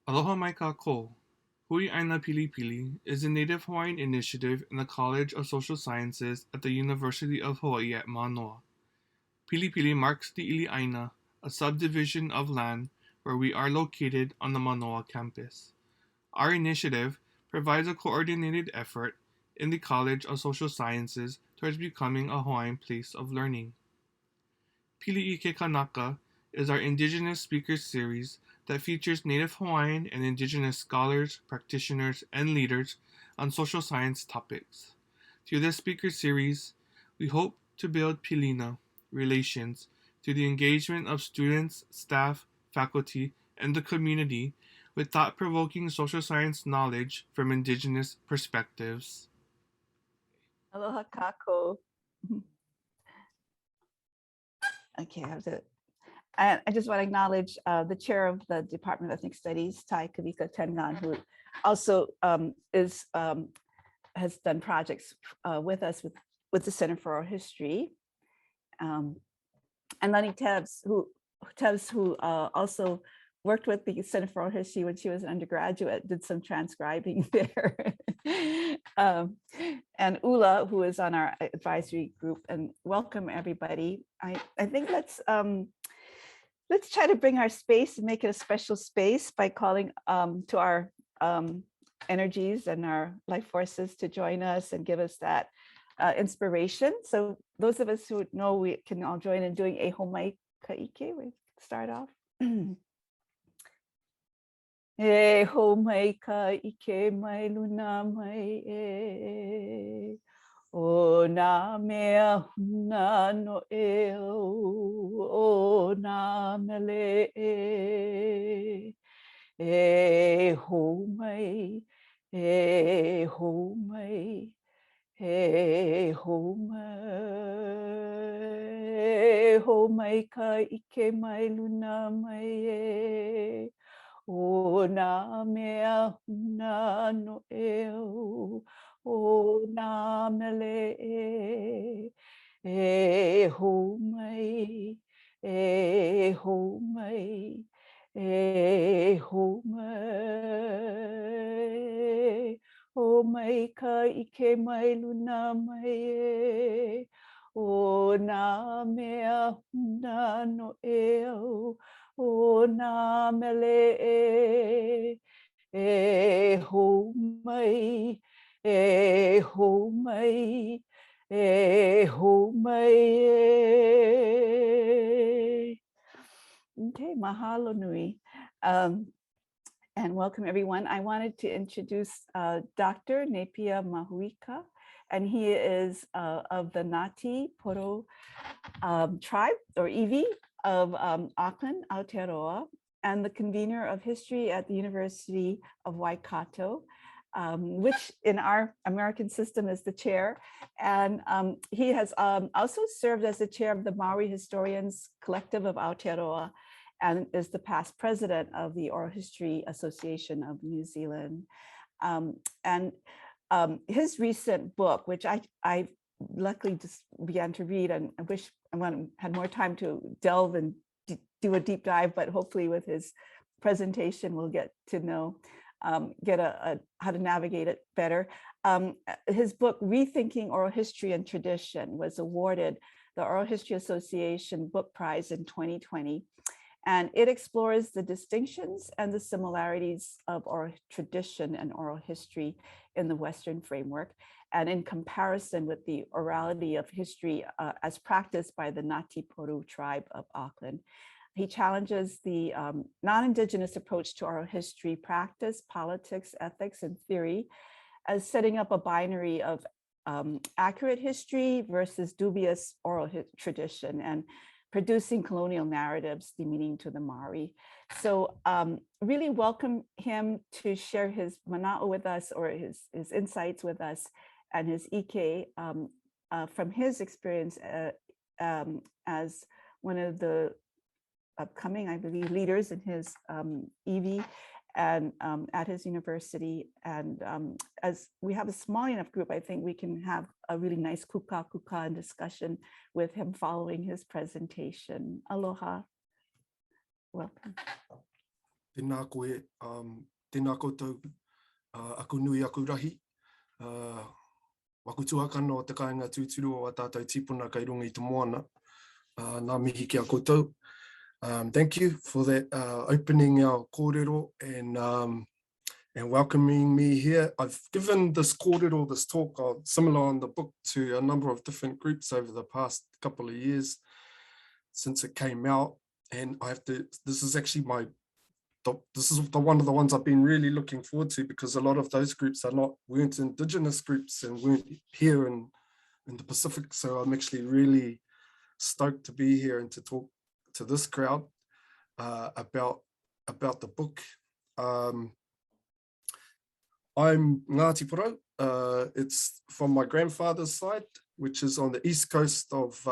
Aloha Micah ko. Hui Aina Pili Pili is a Native Hawaiian initiative in the College of Social Sciences at the University of Hawaii at Manoa. Pili Pili marks the Ili Aina, a subdivision of land where we are located on the Manoa campus. Our initiative provides a coordinated effort in the College of Social Sciences towards becoming a Hawaiian place of learning. Pili Ike Kanaka is our Indigenous Speakers series that features Native Hawaiian and Indigenous scholars, practitioners, and leaders on social science topics. Through this speaker series, we hope to build Pilina relations through the engagement of students, staff, faculty, and the community with thought-provoking social science knowledge from Indigenous perspectives. Aloha kako. Okay, I just want to acknowledge the chair of the Department of Ethnic Studies, Tai Kavika Tengan, who also has done projects with us with the Center for Oral History, and Lani Tebbs, who also worked with the Center for Oral History when she was an undergraduate, did some transcribing there. And Ula, who is on our advisory group, and welcome everybody. I think let's try to bring our space and make it a special space by calling to our energies and our life forces to join us and give us that inspiration. So those of us who know, we can all join in doing a homai kaike. We start off. E ho mai ka ike mai luna mai e o nā mea huna no e o nā mele e ho mai e ho mai e ho mai ka ike mai luna mai e o nā mea huna no e o nā mele e ho mai e ho mai e ho mai o mai ka ike mai luna mai e o nā mea huna no e o nā mele e ho mai e ho mai e ho mai Okay, mahalo nui. And welcome everyone. I wanted to introduce Dr. Nēpia Mahuika, and he is of the Ngata Porou tribe, or Iwi, of Auckland, Aotearoa, and the convener of history at the University of Waikato, which in our American system is the chair. And he has also served as the chair of the Maori Historians Collective of Aotearoa, and is the past president of the Oral History Association of New Zealand. And his recent book, which I luckily just began to read, and I wish I had more time to delve and do a deep dive, but hopefully with his presentation, we'll get to know, get how to navigate it better. His book, Rethinking Oral History and Tradition, was awarded the Oral History Association Book Prize in 2020. And it explores the distinctions and the similarities of oral tradition and oral history in the Western framework, and in comparison with the orality of history as practiced by the Ngata Porou tribe of Auckland. He challenges the non-Indigenous approach to oral history practice, politics, ethics, and theory as setting up a binary of accurate history versus dubious oral tradition, and producing colonial narratives demeaning to the Maori. So really welcome him to share his mana'o with us, or his insights with us, and his ike from his experience as one of the upcoming, I believe, leaders in his iwi and at his university. And as we have a small enough group, I think we can have a really nice kuka and discussion with him following his presentation. Aloha. Welcome. tēnā koe, tēnā koutou, aku nui aku rahi, waku tuakana o te kāinga tūturu o a tātou tipuna kei runga i te moana, nā mihi ki a koutou. Thank you for that opening our kōrero and welcoming me here. I've given this kōrero, this talk, similar on the book, to a number of different groups over the past couple of years since it came out. And this is actually one of the ones I've been really looking forward to, because a lot of those groups weren't Indigenous groups and weren't here in the Pacific. So I'm actually really stoked to be here and to talk to this crowd about the book. I'm Ngata Porou. It's from my grandfather's side, which is on the east coast of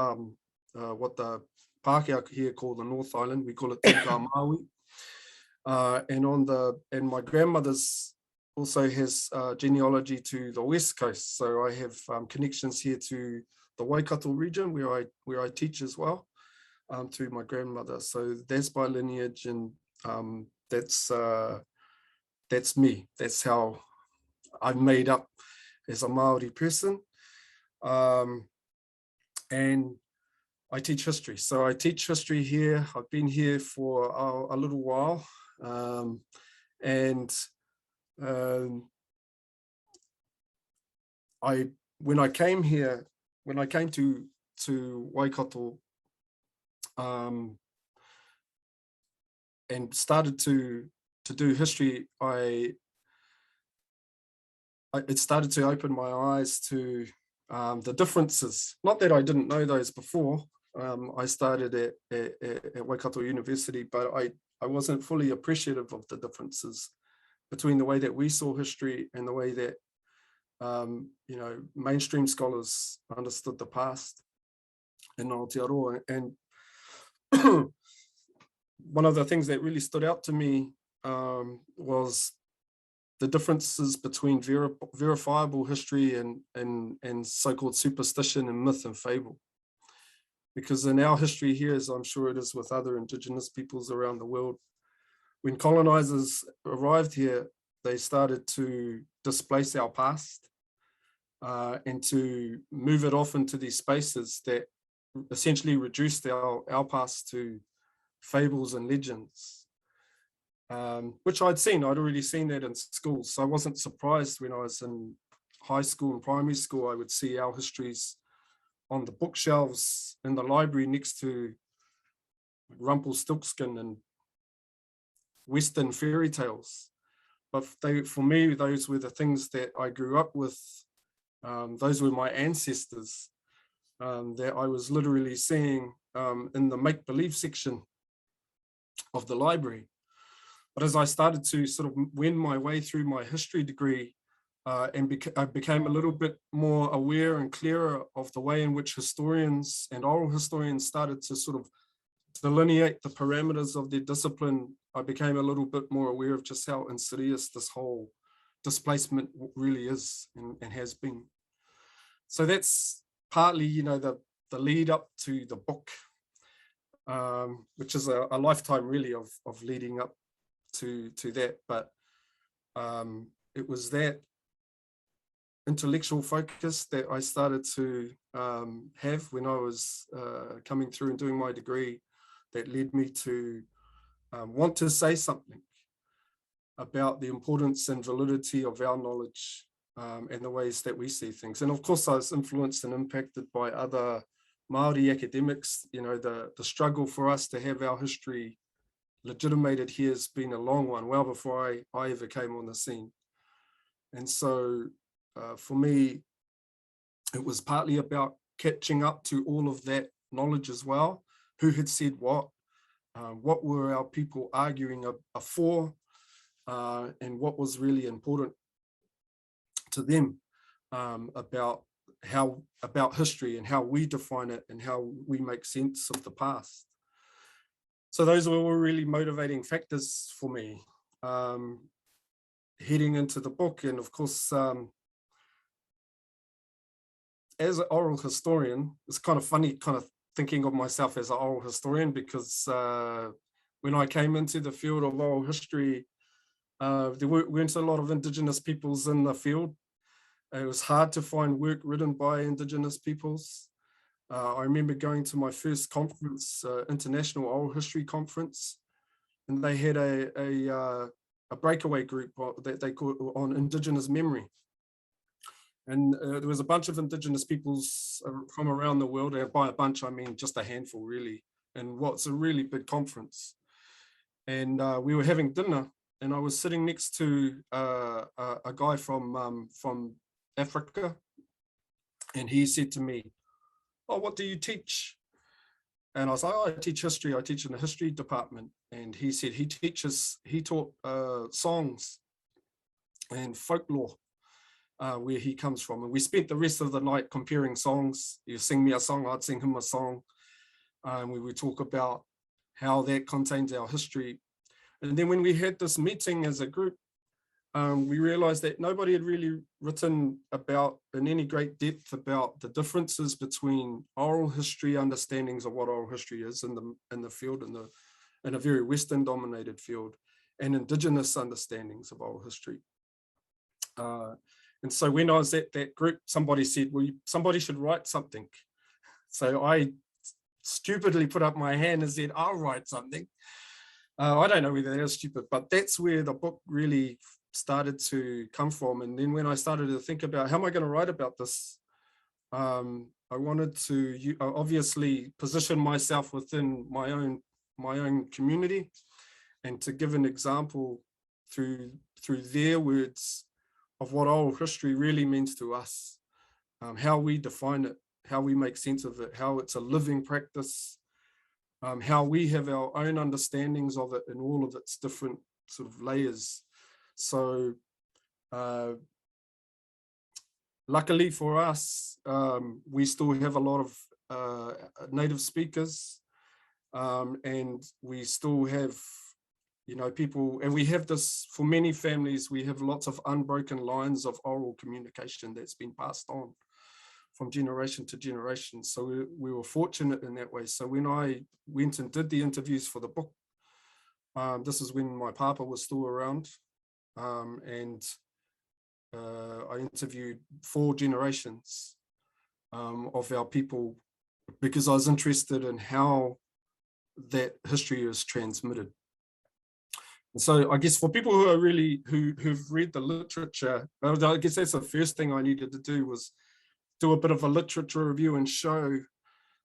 what the Pākehā here call the North Island. We call it Nēpia Mahuika. And my grandmother's also has genealogy to the west coast. So I have connections here to the Waikato region where I teach as well, through my grandmother. So that's my lineage, and that's me. That's how I'm made up as a Māori person. And I teach history. So I teach history here. I've been here for a little while. When I came to Waikato, and started to do history, it started to open my eyes to the differences. Not that I didn't know those before. I started at Waikato University, but I wasn't fully appreciative of the differences between the way that we saw history and the way that mainstream scholars understood the past in Aotearoa. And one of the things that really stood out to me was the differences between verifiable history and so-called superstition and myth and fable. Because in our history here, as I'm sure it is with other Indigenous peoples around the world, when colonizers arrived here, they started to displace our past and to move it off into these spaces that essentially reduced our past to fables and legends. Which I'd already seen that in schools. So I wasn't surprised when I was in high school and primary school, I would see our histories on the bookshelves in the library next to Rumpelstiltskin and Western fairy tales. But for me, those were the things that I grew up with. Those were my ancestors that I was literally seeing in the make-believe section of the library. But as I started to sort of wend my way through my history degree, I became a little bit more aware and clearer of the way in which historians and oral historians started to sort of delineate the parameters of their discipline. I became a little bit more aware of just how insidious this whole displacement really is and has been. So that's partly, the lead up to the book, which is a lifetime really of leading up to that. But it was that intellectual focus that I started to have when I was coming through and doing my degree that led me to want to say something about the importance and validity of our knowledge and the ways that we see things. And of course, I was influenced and impacted by other Māori academics. The struggle for us to have our history legitimated here has been a long one, well before I ever came on the scene. And so for me, it was partly about catching up to all of that knowledge as well. Who had said what were our people arguing for, and what was really important to them about history and how we define it and how we make sense of the past. So those were all really motivating factors for me heading into the book. And of course, as an oral historian, it's kind of funny kind of thinking of myself as an oral historian, because when I came into the field of oral history, there weren't a lot of Indigenous peoples in the field. It was hard to find work written by Indigenous peoples. I remember going to my first conference, International Oral History Conference, and they had a breakaway group that they called on Indigenous memory. And there was a bunch of Indigenous peoples from around the world. By a bunch, I mean just a handful, really. And what's a really big conference. And we were having dinner, and I was sitting next to a guy from Africa, and he said to me, "Oh, what do you teach?" And I was like, "Oh, I teach history. I teach in the history department." And he said he taught songs and folklore where he comes from. And we spent the rest of the night comparing songs. He'd sing me a song, I'd sing him a song. And we would talk about how that contains our history. And then when we had this meeting as a group, we realized that nobody had really written about in any great depth about the differences between oral history understandings of what oral history is in the field, in a very Western dominated field, and Indigenous understandings of oral history. And so when I was at that group, somebody said, well, somebody should write something. So I stupidly put up my hand and said, I'll write something. I don't know whether that was stupid, but that's where the book really started to come from. And then when I started to think about how am I going to write about this, I wanted to obviously position myself within my own community, and to give an example through their words of what oral history really means to us, how we define it, how we make sense of it, how it's a living practice, how we have our own understandings of it in all of its different sort of layers. So luckily for us, we still have a lot of native speakers, and we still have, people, and we have this, for many families, we have lots of unbroken lines of oral communication that's been passed on from generation to generation. So we were fortunate in that way. So when I went and did the interviews for the book, this is when my papa was still around, and I interviewed 4 generations of our people, because I was interested in how that history is transmitted. And so I guess for people who are really, who've read the literature, I guess that's the first thing I needed to do, was do a bit of a literature review and show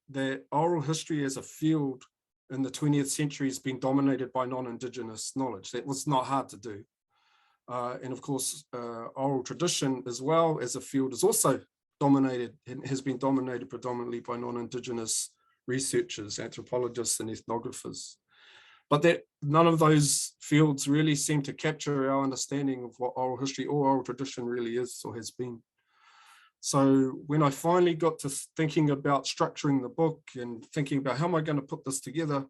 that oral history as a field in the 20th century has been dominated by non-Indigenous knowledge. That was not hard to do. And of course, oral tradition as well as a field is also dominated, and has been dominated predominantly by non-Indigenous researchers, anthropologists and ethnographers. But that none of those fields really seem to capture our understanding of what oral history or oral tradition really is or has been. So when I finally got to thinking about structuring the book and thinking about how am I going to put this together,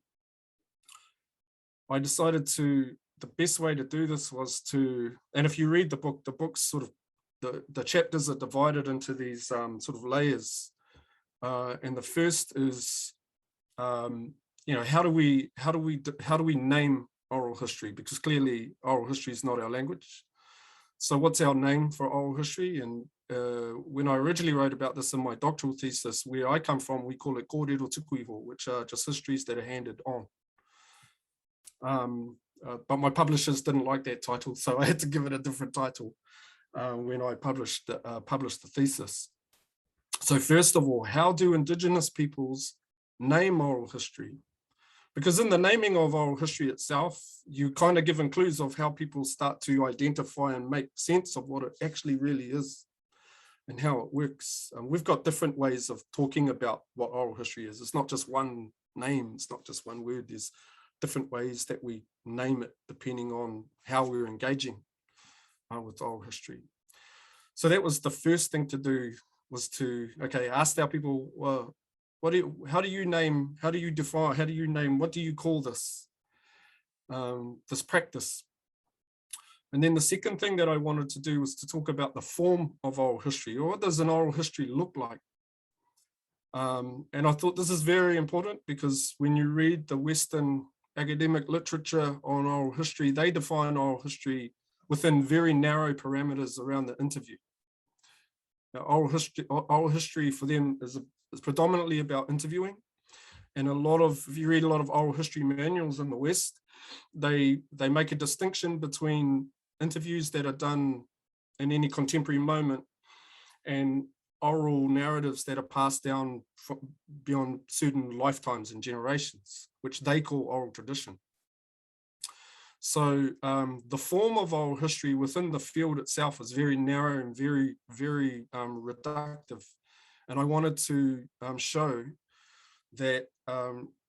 I decided the best way to do this was to, and if you read the book, the book's sort of, the chapters are divided into these sort of layers. And the first is, how do we name oral history? Because clearly oral history is not our language. So what's our name for oral history? And when I originally wrote about this in my doctoral thesis, where I come from, we call it kōrero tukuiho, which are just histories that are handed on. But my publishers didn't like that title, so I had to give it a different title when I published the thesis. So first of all, how do Indigenous peoples name oral history? Because in the naming of oral history itself, you kind of given clues of how people start to identify and make sense of what it actually really is and how it works. We've got different ways of talking about what oral history is. It's not just one name, it's not just one word. There's different ways that we name it depending on how we're engaging with oral history. So that was the first thing to do, was to, ask our people, well, how do you name, how do you define, how do you name, what do you call this, this practice? And then the second thing that I wanted to do was to talk about the form of oral history, or what does an oral history look like? And I thought this is very important, because when you read the Western academic literature on oral history, they define oral history within very narrow parameters around the interview. Now, oral history for them is predominantly about interviewing. And if you read a lot of oral history manuals in the West, they make a distinction between interviews that are done in any contemporary moment and oral narratives that are passed down beyond certain lifetimes and generations, which they call oral tradition. So the form of oral history within the field itself is very narrow and very, very reductive. And I wanted to show that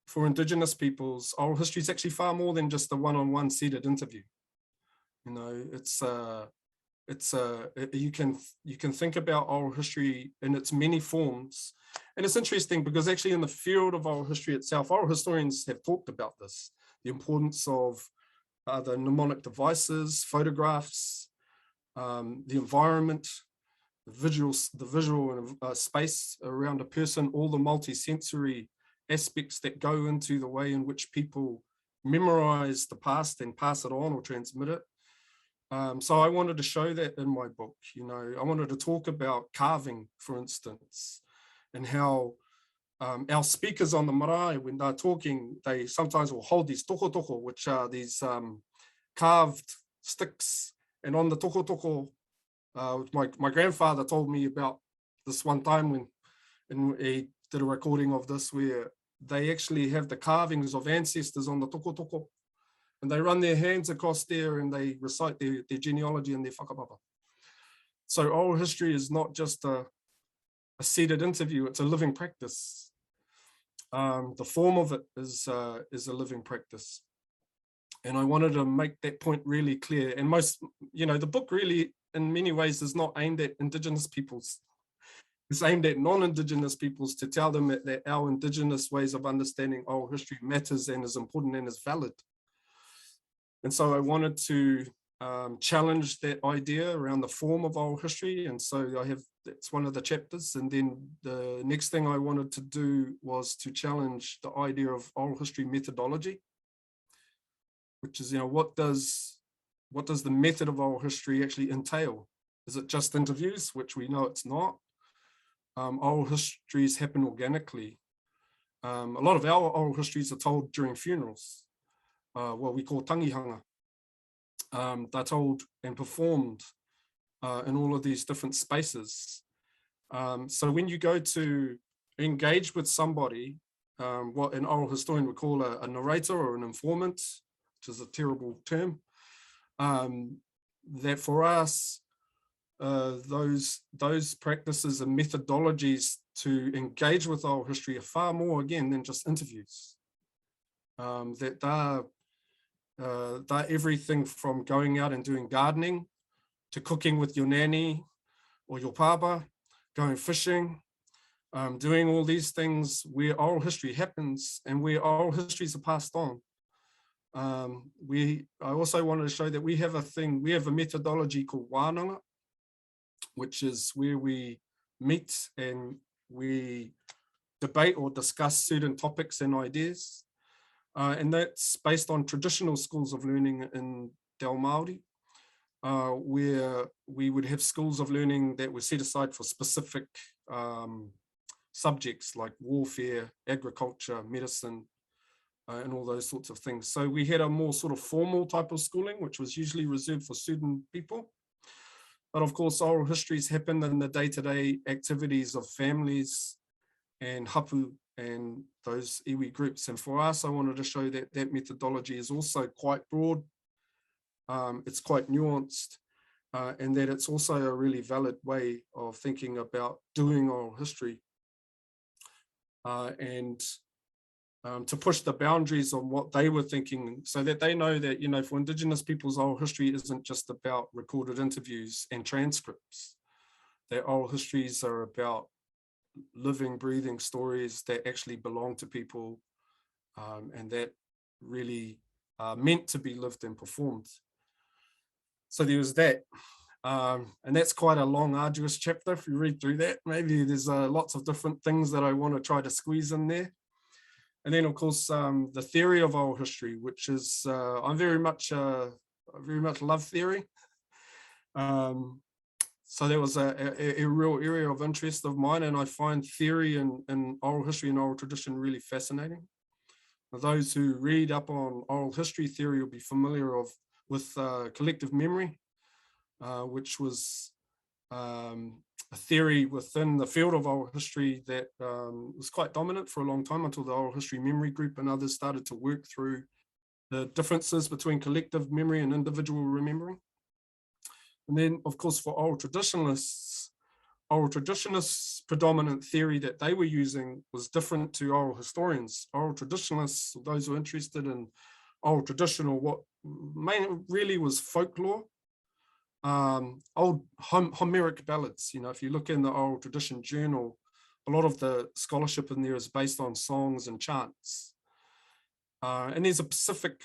for Indigenous peoples, oral history is actually far more than just a one-on-one seated interview. You know, you can think about oral history in its many forms. And it's interesting because actually in the field of oral history itself, oral historians have talked about this, the importance of the mnemonic devices, photographs, the environment, the visual space around a person, all the multi-sensory aspects that go into the way in which people memorize the past and pass it on or transmit it. So I wanted to show that in my book. You know, I wanted to talk about carving, for instance, and how our speakers on the marae, when they're talking, they sometimes will hold these toko, which are these carved sticks. And on the toko, my grandfather told me about this one time when he did a recording of this where they actually have the carvings of ancestors on the toko. And they run their hands across there and they recite their genealogy and their whakapapa. So oral history is not just a seated interview, it's a living practice. The form of it is a living practice. And I wanted to make that point really clear. And the book really, in many ways, is not aimed at Indigenous peoples. It's aimed at non-Indigenous peoples to tell them that our Indigenous ways of understanding oral history matters and is important and is valid. And so I wanted to challenge that idea around the form of oral history. And so that's one of the chapters. And then the next thing I wanted to do was to challenge the idea of oral history methodology, which is, what does the method of oral history actually entail? Is it just interviews, which we know it's not? Oral histories happen organically. A lot of our oral histories are told during funerals, what we call tangihanga. They're told and performed in all of these different spaces. So when you go to engage with somebody, what an oral historian would call a narrator or an informant, which is a terrible term, that for us, those practices and methodologies to engage with oral history are far more, again, than just interviews. That they're everything from going out and doing gardening to cooking with your nanny or your papa, going fishing, doing all these things where oral history happens and where oral histories are passed on. I also wanted to show that we have a methodology called wānanga, which is where we meet and we debate or discuss certain topics and ideas. And that's based on traditional schools of learning in Te Ao Māori, where we would have schools of learning that were set aside for specific subjects like warfare, agriculture, medicine, and all those sorts of things. So we had a more sort of formal type of schooling, which was usually reserved for certain people. But of course, oral histories happen in the day-to-day activities of families and hapu and those iwi groups. And for us, I wanted to show that that methodology is also quite broad, it's quite nuanced, and that it's also a really valid way of thinking about doing oral history. And to push the boundaries on what they were thinking so that they know that, for Indigenous peoples, oral history isn't just about recorded interviews and transcripts. That oral histories are about living, breathing stories that actually belong to people and that really are meant to be lived and performed. So there was that. And that's quite a long, arduous chapter. If you read through that, maybe there's lots of different things that I want to try to squeeze in there. And then, of course, the theory of oral history, which is, I very much love theory. So that was a real area of interest of mine, and I find theory in oral history and oral tradition really fascinating. Those who read up on oral history theory will be familiar with collective memory, which was a theory within the field of oral history that was quite dominant for a long time until the Oral History Memory Group and others started to work through the differences between collective memory and individual remembering. And then, of course, for oral traditionalists predominant theory that they were using was different to oral historians. Oral traditionalists, those who are interested in oral tradition, or what really was folklore, old Homeric ballads. You know, if you look in the Oral Tradition Journal, a lot of the scholarship in there is based on songs and chants. And there's a Pacific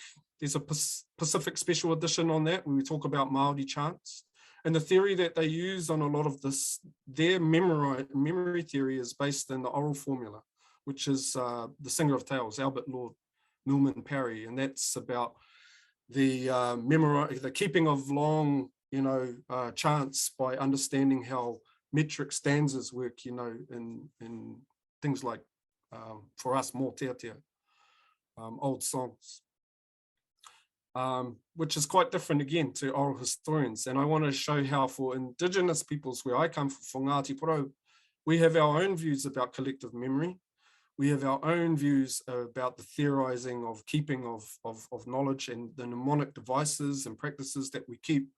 special edition on that, where we talk about Māori chants. And the theory that they use on a lot of this, their memory theory is based in the oral formula, which is the Singer of Tales, Albert Lord Milman Parry. And that's about the keeping of long, chants by understanding how metric stanzas work, in things like, for us, more teatea, old songs. Which is quite different again to oral historians. And I want to show how for Indigenous peoples where I come from, for Ngata Porou, we have our own views about collective memory. We have our own views about the theorizing of keeping of knowledge and the mnemonic devices and practices that we keep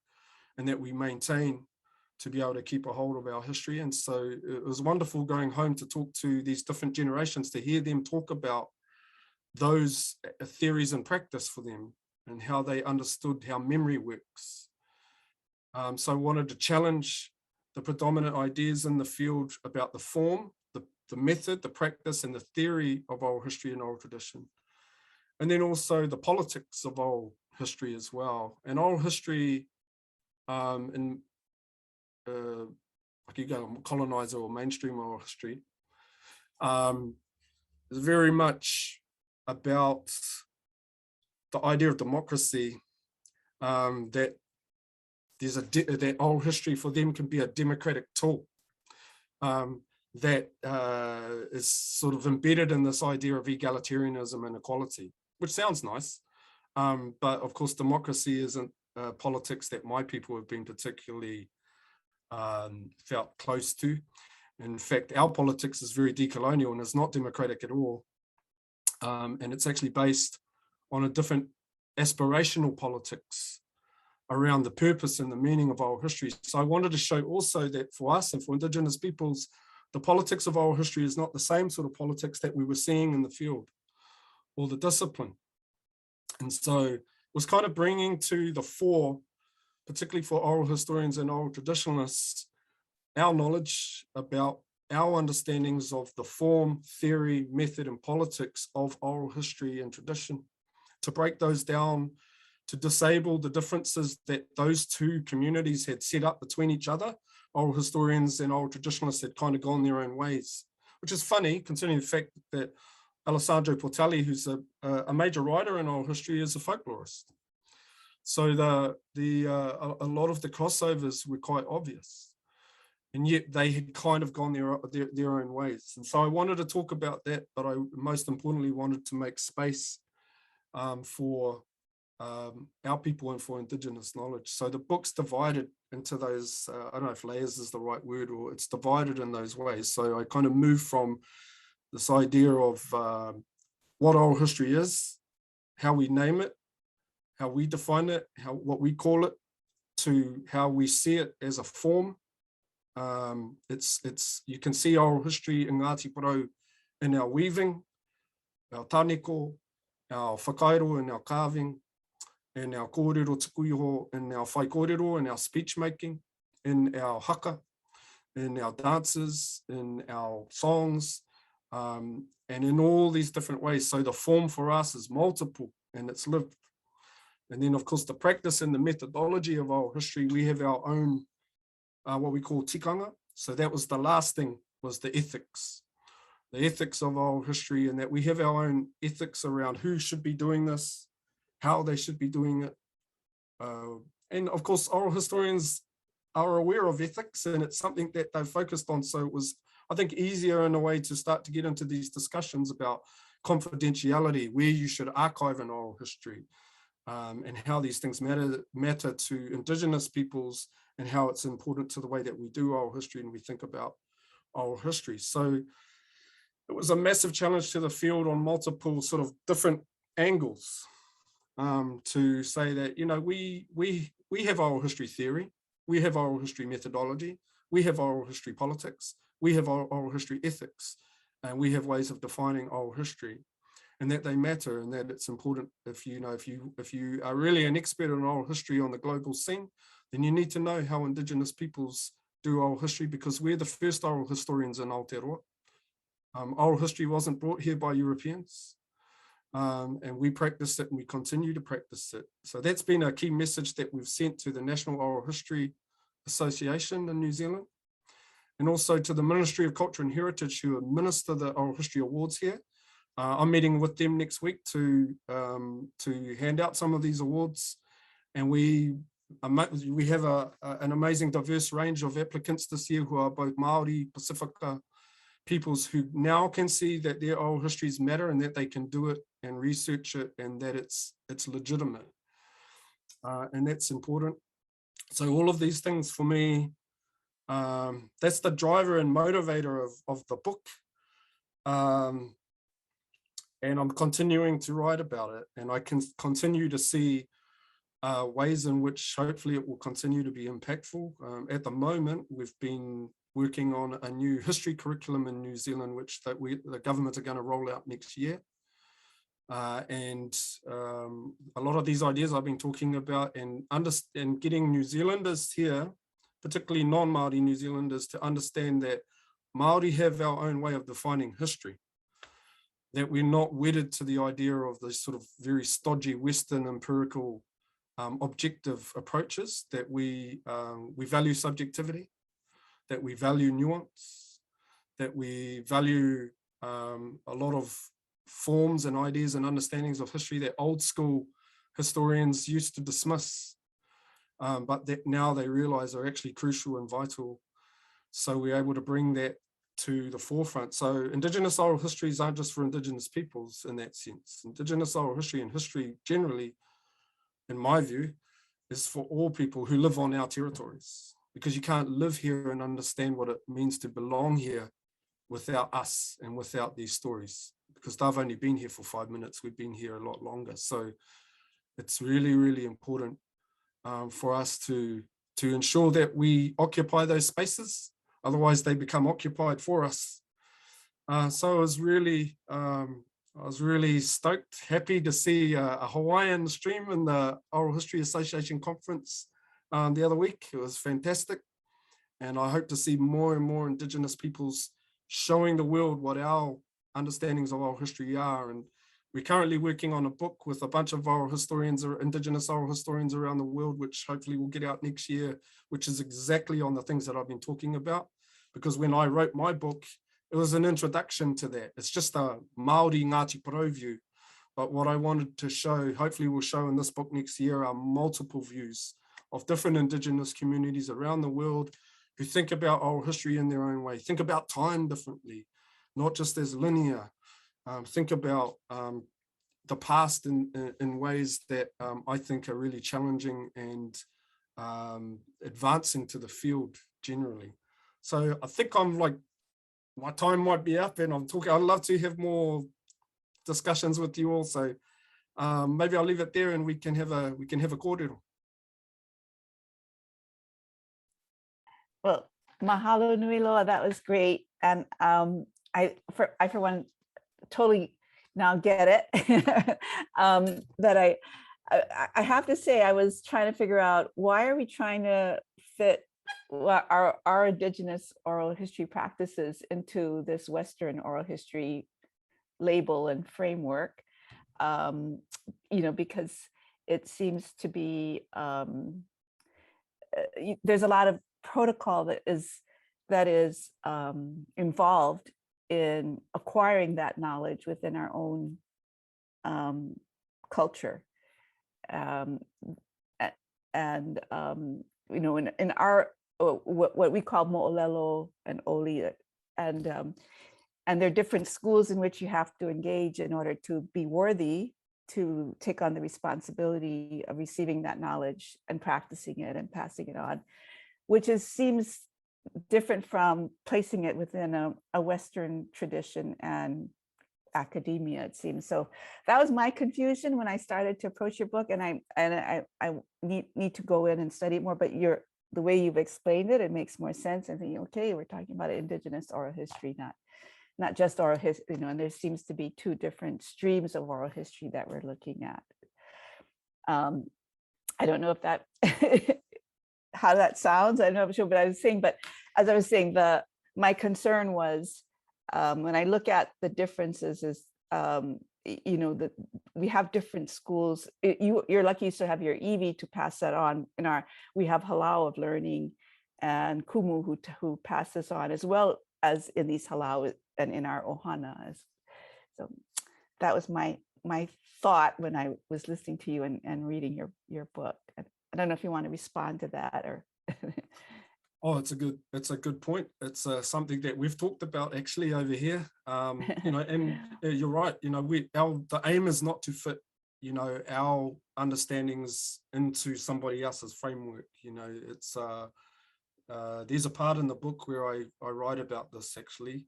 and that we maintain to be able to keep a hold of our history. And so it was wonderful going home to talk to these different generations, to hear them talk about those theories and practice for them, and how they understood how memory works. So I wanted to challenge the predominant ideas in the field about the form, the method, the practice, and the theory of oral history and oral tradition. And then also the politics of oral history as well. And oral history, like you go colonizer or mainstream oral history, is very much about the idea of democracy, that that oral history for them can be a democratic tool that is sort of embedded in this idea of egalitarianism and equality, which sounds nice, but of course democracy isn't politics that my people have been particularly felt close to. In fact, our politics is very decolonial and is not democratic at all, and it's actually based on a different aspirational politics around the purpose and the meaning of oral history. So I wanted to show also that for us and for Indigenous peoples, the politics of oral history is not the same sort of politics that we were seeing in the field or the discipline. And so it was kind of bringing to the fore, particularly for oral historians and oral traditionalists, our knowledge about our understandings of the form, theory, method, and politics of oral history and tradition, to break those down, to disable the differences that those two communities had set up between each other. Oral historians and oral traditionalists had kind of gone their own ways, which is funny considering the fact that Alessandro Portelli, who's a major writer in oral history, is a folklorist. So a lot of the crossovers were quite obvious, and yet they had kind of gone their own ways. And so I wanted to talk about that, but I most importantly wanted to make space for our people and for Indigenous knowledge. So the book's divided into those, I don't know if layers is the right word, or it's divided in those ways. So I kind of moved from this idea of what oral history is, how we name it, how we define it, what we call it, to how we see it as a form. You can see oral history in Ngāti Porou in our weaving, our tāneko, our whakairo and our carving, and our kōrero tukuiho, and our whai kōrero, and our speech making, in our haka, in our dances, in our songs, and in all these different ways. So the form for us is multiple and it's lived. And then of course the practice and the methodology of oral history, we have our own, what we call tikanga. So that was the last thing, was the ethics. the ethics of oral history, and that we have our own ethics around who should be doing this, how they should be doing it. And of course, oral historians are aware of ethics, and it's something that they've focused on. So it was, I think, easier in a way to start to get into these discussions about confidentiality, where you should archive an oral history, and how these things matter to Indigenous peoples, and how it's important to the way that we do oral history and we think about oral history. So it was a massive challenge to the field on multiple sort of different angles, to say that, you know, we have oral history theory, we have oral history methodology, we have oral history politics, we have oral history ethics, and we have ways of defining oral history, and that they matter, and that it's important. If you are really an expert in oral history on the global scene, then you need to know how Indigenous peoples do oral history, because we're the first oral historians in Aotearoa. Oral history wasn't brought here by Europeans, and we practice it and we continue to practice it. So that's been a key message that we've sent to the National Oral History Association in New Zealand, and also to the Ministry of Culture and Heritage, who administer the Oral History Awards here. I'm meeting with them next week to hand out some of these awards, and we have an amazing diverse range of applicants this year who are both Maori, Pacifica peoples, who now can see that their oral histories matter and that they can do it and research it, and that it's legitimate, and that's important. So all of these things for me, that's the driver and motivator of the book. And I'm continuing to write about it, and I can continue to see ways in which hopefully it will continue to be impactful. At the moment, we've been working on a new history curriculum in New Zealand, which the government are going to roll out next year. And a lot of these ideas I've been talking about, and getting New Zealanders here, particularly non-Māori New Zealanders, to understand that Māori have our own way of defining history, that we're not wedded to the idea of this sort of very stodgy Western empirical objective approaches, that we value subjectivity, that we value nuance, that we value a lot of forms and ideas and understandings of history that old school historians used to dismiss, but that now they realize are actually crucial and vital. So we're able to bring that to the forefront. So Indigenous oral histories aren't just for Indigenous peoples in that sense. Indigenous oral history and history generally, in my view, is for all people who live on our territories, because you can't live here and understand what it means to belong here without us and without these stories, because they've only been here for 5 minutes. We've been here a lot longer. So it's really, really important for us to ensure that we occupy those spaces. Otherwise, they become occupied for us. So I was really stoked, happy to see a Hawaiian stream in the Oral History Association conference the other week. It was fantastic. And I hope to see more and more Indigenous peoples showing the world what our understandings of oral history are. And we're currently working on a book with a bunch of oral historians, or Indigenous oral historians around the world, which hopefully will get out next year, which is exactly on the things that I've been talking about. Because when I wrote my book, it was an introduction to that. It's just a Māori Ngata Porou view. But what I wanted to show, hopefully we'll show in this book next year, are multiple views of different Indigenous communities around the world who think about oral history in their own way, think about time differently, not just as linear. Think about the past in ways that I think are really challenging and advancing to the field generally. So I think I'm like, my time might be up, and I'd love to have more discussions with you all. So maybe I'll leave it there, and we can have a kōrero. Well, mahalo nui loa, that was great. And I for one totally now get it. That I have to say, I was trying to figure out, why are we trying to fit our Indigenous oral history practices into this Western oral history label and framework? Because it seems to be there's a lot of protocol that is involved in acquiring that knowledge within our own culture. You know, in our what we call mo'olelo and oli, and there are different schools in which you have to engage in order to be worthy to take on the responsibility of receiving that knowledge and practicing it and passing it on, which seems different from placing it within a Western tradition and academia, it seems. So that was my confusion when I started to approach your book, and I need to go in and study it more, but the way you've explained it, it makes more sense. And thinking, okay, we're talking about Indigenous oral history, not just oral history, you know, and there seems to be two different streams of oral history that we're looking at. I don't know if that how that sounds. I'm not sure, but as I was saying, my concern was when I look at the differences is, you know, that we have different schools. You're lucky you still have your Iwi to pass that on. We have Halau of learning and Kumu who passes on, as well as in these Halau and in our Ohana. So that was my thought when I was listening to you and reading your book. I don't know if you want to respond to that or. Oh, it's a good point. It's something that we've talked about actually over here. You know, and you're right. You know, the aim is not to fit, you know, our understandings into somebody else's framework. You know, it's there's a part in the book where I write about this actually.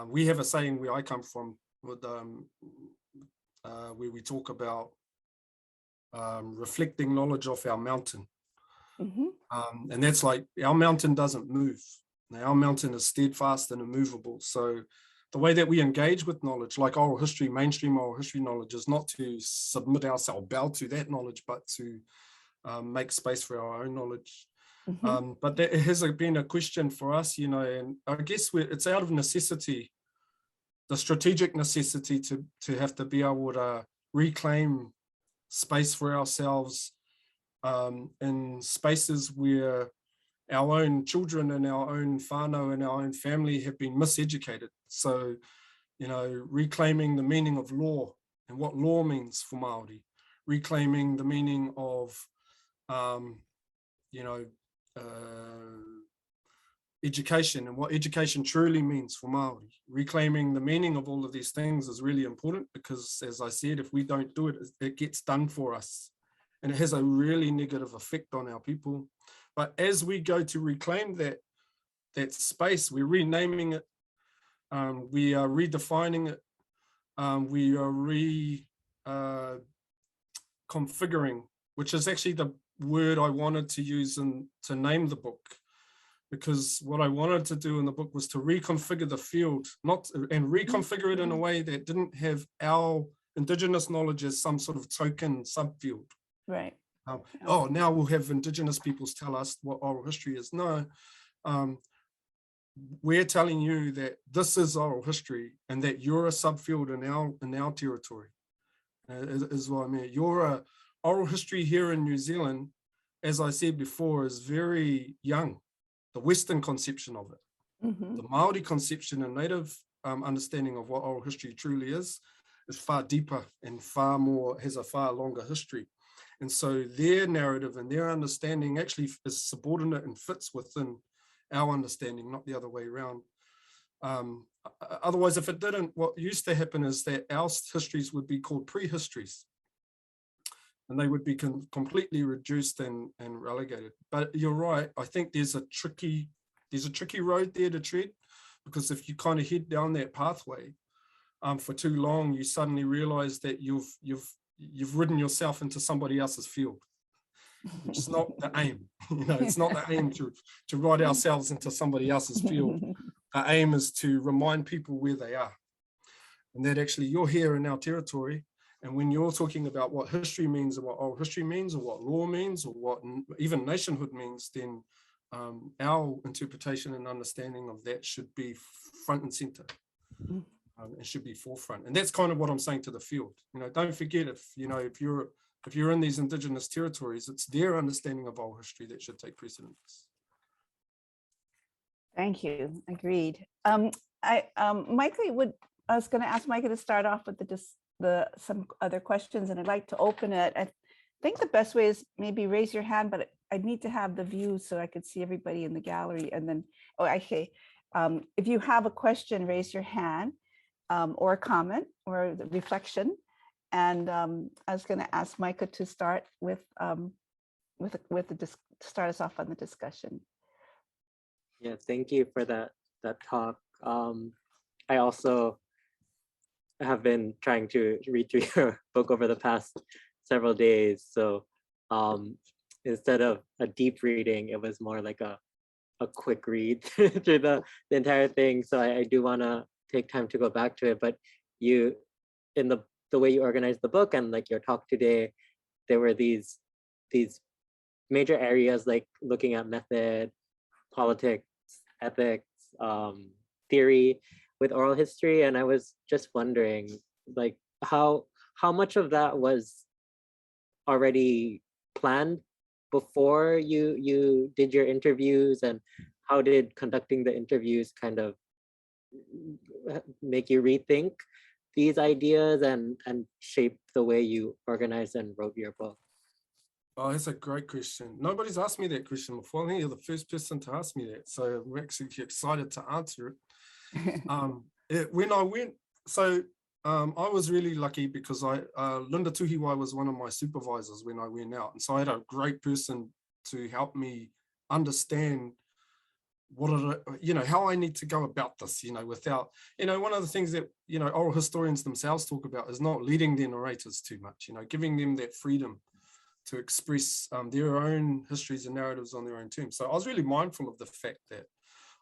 We have a saying where I come from with where we talk about reflecting knowledge off our mountain. Mm-hmm. And that's like, our mountain doesn't move. Now, our mountain is steadfast and immovable. So the way that we engage with knowledge, like oral history, mainstream oral history knowledge, is not to submit ourselves, bow to that knowledge, but to make space for our own knowledge. Mm-hmm. But that has been a question for us, you know, and I guess it's out of necessity, the strategic necessity to have to be able to reclaim space for ourselves in spaces where our own children and our own whānau and our own family have been miseducated. So, you know, reclaiming the meaning of law and what law means for Māori, reclaiming the meaning of, you know, education and what education truly means for Māori. Reclaiming the meaning of all of these things is really important because, as I said, if we don't do it, it gets done for us. And it has a really negative effect on our people. But as we go to reclaim that space, we're renaming it, we are redefining it, we are reconfiguring, which is actually the word I wanted to use to name the book. Because what I wanted to do in the book was to reconfigure the field, and reconfigure it in a way that didn't have our Indigenous knowledge as some sort of token subfield. Right. Oh, now we'll have Indigenous peoples tell us what oral history is. No, we're telling you that this is oral history and that you're a subfield in our territory. Is what I mean. Your oral history here in New Zealand, as I said before, is very young. The Western conception of it, mm-hmm. The Māori conception and native understanding of what oral history truly is far deeper and far more, has a far longer history. And so their narrative and their understanding actually is subordinate and fits within our understanding, not the other way around. Otherwise, if it didn't, what used to happen is that our histories would be called prehistories. And they would be completely reduced and relegated. But you're right, I think there's a tricky road there to tread, because if you kind of head down that pathway for too long, you suddenly realize that you've ridden yourself into somebody else's field, which is not the aim. You know, it's not the aim to ride ourselves into somebody else's field. The aim is to remind people where they are, and that actually you're here in our territory. And when you're talking about what history means, or what oral history means, or what law means, or what even nationhood means, then our interpretation and understanding of that should be front and center. It should be forefront. And that's kind of what I'm saying to the field. You know, don't forget, if you're in these Indigenous territories, it's their understanding of oral history that should take precedence. Thank you. Agreed. I was going to ask Micah to start off with some other questions, and I'd like to open it. I think the best way is maybe raise your hand, but I need to have the view so I could see everybody in the gallery. And then, if you have a question, raise your hand, or a comment or the reflection. And I was going to ask Micah to start start us off on the discussion. Yeah, thank you for that talk. I also have been trying to read through your book over the past several days. So instead of a deep reading, it was more like a quick read through the entire thing. So I do want to take time to go back to it. But you, in the way you organized the book and like your talk today, there were these major areas like looking at method, politics, ethics, theory with oral history. And I was just wondering, like, how much of that was already planned before you did your interviews, and how did conducting the interviews kind of make you rethink these ideas and shape the way you organized and wrote your book? Oh, that's a great question. Nobody's asked me that question before. I think you're the first person to ask me that. So we're actually excited to answer it. When I went, I was really lucky because Linda Tuhiwai was one of my supervisors when I went out. And so I had a great person to help me understand how I need to go about this, without, one of the things that, oral historians themselves talk about is not leading their narrators too much, giving them that freedom to express their own histories and narratives on their own terms. So I was really mindful of the fact that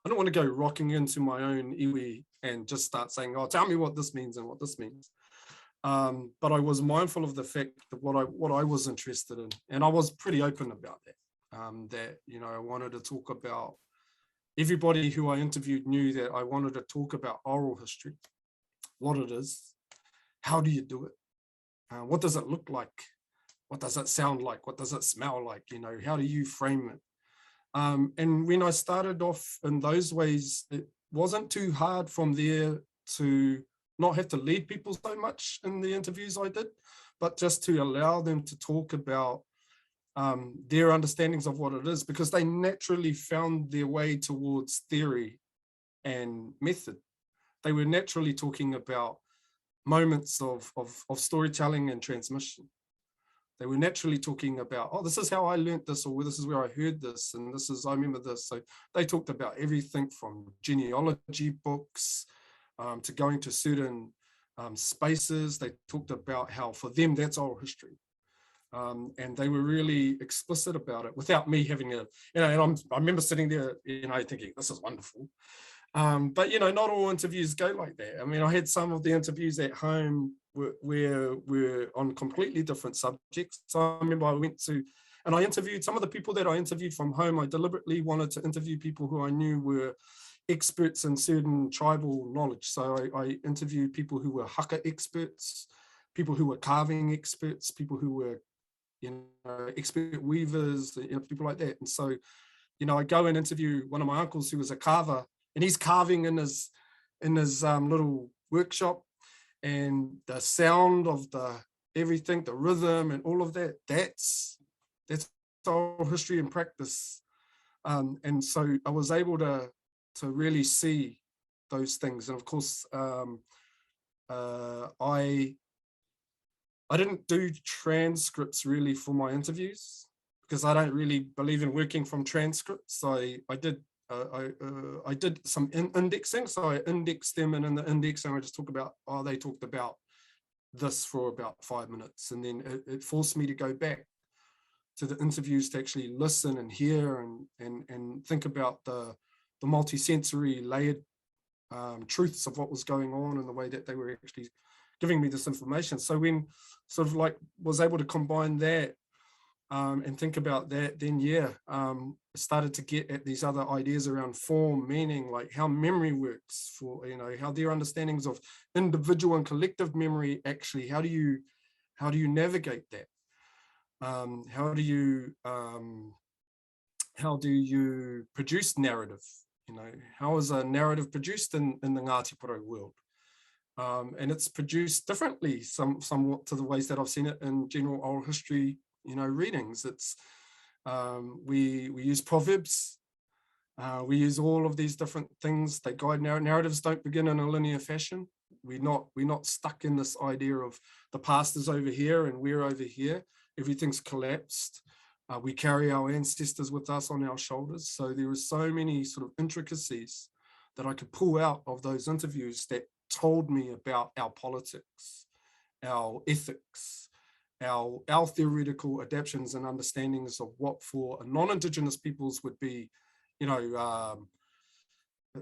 I don't want to go rocking into my own iwi and just start saying, oh, tell me what this means and what this means. But I was mindful of the fact that what I was interested in, and I was pretty open about that, I wanted to talk about, everybody who I interviewed knew that I wanted to talk about oral history, what it is, how do you do it, what does it look like, what does it sound like, what does it smell like, how do you frame it? And when I started off in those ways, it wasn't too hard from there to not have to lead people so much in the interviews I did, but just to allow them to talk about their understandings of what it is, because they naturally found their way towards theory and method. They were naturally talking about moments of storytelling and transmission. They were naturally talking about, oh, this is how I learned this, or this is where I heard this, and this is, I remember this. So they talked about everything from genealogy books to going to certain spaces. They talked about how for them, that's oral history. And they were really explicit about it without me having I remember sitting there, thinking, this is wonderful. But, not all interviews go like that. I mean, I had some of the interviews at home where we're on completely different subjects. So I remember I went to, and I interviewed some of the people that I interviewed from home. I deliberately wanted to interview people who I knew were experts in certain tribal knowledge. So I interviewed people who were haka experts, people who were carving experts, people who were, expert weavers, people like that. And so, I go and interview one of my uncles who was a carver, and he's carving in his little workshop, and the sound of everything, the rhythm and all of that, that's oral history and practice. And so I was able to really see those things. And of course, I didn't do transcripts really for my interviews because I don't really believe in working from transcripts. I did some indexing. So I indexed them, and in the indexing I just talk about, they talked about this for about 5 minutes. And then it forced me to go back to the interviews to actually listen and hear and think about the multi-sensory layered truths of what was going on and the way that they were actually giving me this information. So when sort of like was able to combine that and think about that, then started to get at these other ideas around form, meaning, like how memory works, for how their understandings of individual and collective memory actually, how do you navigate that? How do you produce narrative? You know, how is a narrative produced in the Ngāti Porou world? And it's produced differently, somewhat to the ways that I've seen it in general oral history, you know, readings. It's we use proverbs, we use all of these different things. They guide narratives. Don't begin in a linear fashion. We're not stuck in this idea of the past is over here and we're over here. Everything's collapsed. We carry our ancestors with us on our shoulders. So there are so many sort of intricacies that I could pull out of those interviews that told me about our politics, our ethics, our theoretical adaptations and understandings of what for non-Indigenous peoples would be, you know,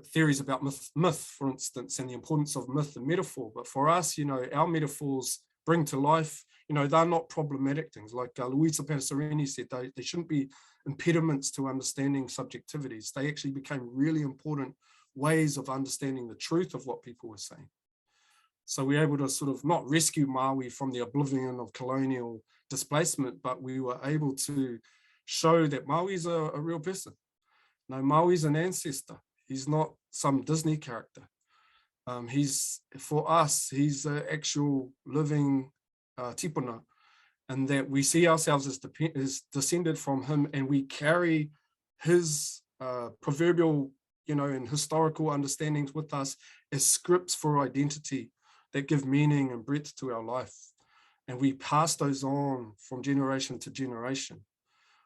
theories about myth, for instance, and the importance of myth and metaphor. But for us, you know, our metaphors bring to life, you know, they're not problematic things. Like Luisa Passerini said, they shouldn't be impediments to understanding subjectivities. They actually became really important ways of understanding the truth of what people were saying. So we're able to sort of not rescue Maui from the oblivion of colonial displacement, but we were able to show that Maui's a real person. No, Maui's an ancestor. He's not some Disney character. For us, he's an actual living tipuna, and that we see ourselves as descended from him, and we carry his proverbial, you know, and historical understandings with us as scripts for identity that give meaning and breadth to our life. And we pass those on from generation to generation.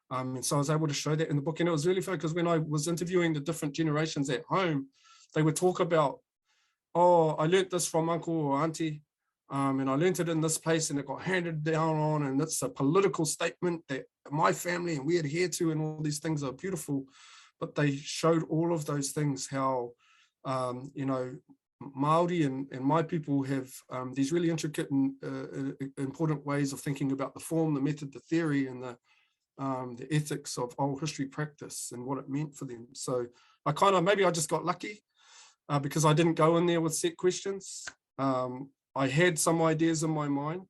And so I was able to show that in the book. And it was really fun because when I was interviewing the different generations at home, they would talk about, oh, I learned this from uncle or auntie, and I learned it in this place and it got handed down on, and it's a political statement that my family and we adhere to, and all these things are beautiful. But they showed all of those things, how, you know, Māori and my people have these really intricate and important ways of thinking about the form, the method, the theory, and the ethics of oral history practice and what it meant for them. So I kind of, maybe I just got lucky because I didn't go in there with set questions. I had some ideas in my mind,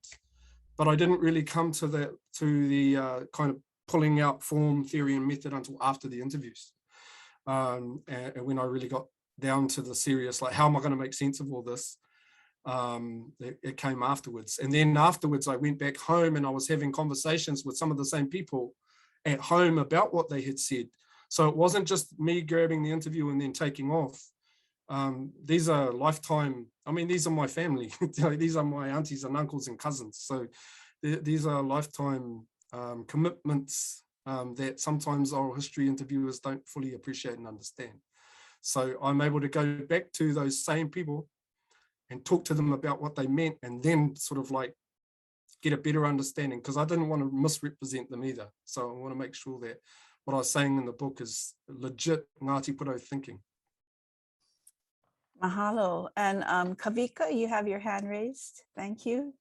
but I didn't really come to the kind of pulling out form, theory, and method until after the interviews. And when I really got down to the serious, like, how am I going to make sense of all this? It came afterwards. And then afterwards, I went back home and I was having conversations with some of the same people at home about what they had said. So it wasn't just me grabbing the interview and then taking off. These are lifetime, I mean, these are my family. These are my aunties and uncles and cousins. So these are lifetime commitments that sometimes oral history interviewers don't fully appreciate and understand. So I'm able to go back to those same people and talk to them about what they meant, and then sort of like get a better understanding, because I didn't want to misrepresent them either. So I want to make sure that what I was saying in the book is legit Ngāti Porou thinking. Mahalo. And Kavika, you have your hand raised. Thank you.